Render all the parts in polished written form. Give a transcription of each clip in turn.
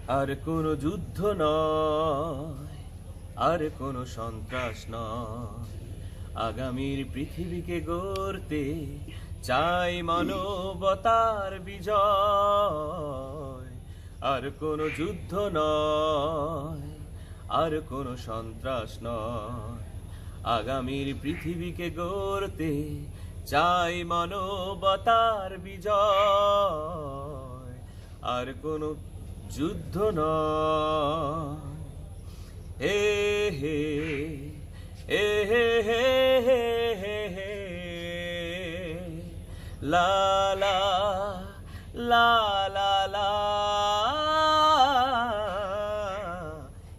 আর কোনো যুদ্ধ নয়, আর কোনো সন্ত্রাস নয়, আগামীর পৃথিবীকে গড়তে চাই মানবতার বিজয়। আর কোনো যুদ্ধ নয়, আর কোনো সন্ত্রাস নয়, আগামীর পৃথিবীকে গড়তে চাই মানবতার বিজয়। আর কোনো যুদ্ধ নয়। হে হে হে হে হে হে হে হে লা লা লা লা লা।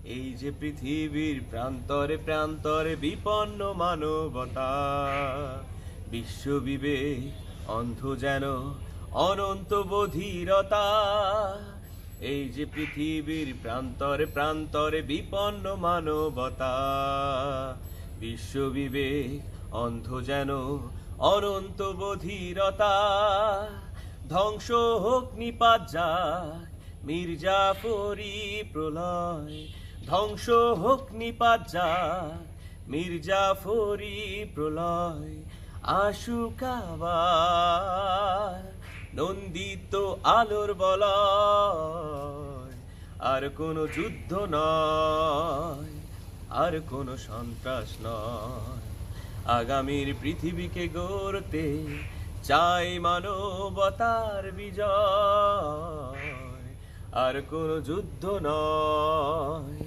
এই যে পৃথিবীর প্রান্তরে প্রান্তরে বিপন্ন মানবতা, বিশ্ব বিবেক অন্ধ যেন অনন্ত বধিরতা। এই যে পৃথিবীর প্রান্তরে প্রান্তরে বিপন্ন মানবতা, বিশ্ব বিবেক অন্ধ যেন অনন্ত বধিরতা। ধ্বংস হোক নিপাত যাক মির্জাফরি প্রলয়, ধ্বংস হোক নিপাত যাক মির্জাফরি প্রলয়। আসুক আবার নন্দিত আলোর বলয়। আর কোনো যুদ্ধ নয়, আর কোনো সন্ত্রাস নয়, আগামীর পৃথিবীকে গড়তে চাই মানবতার বিজয়। আর কোনো যুদ্ধ নয়।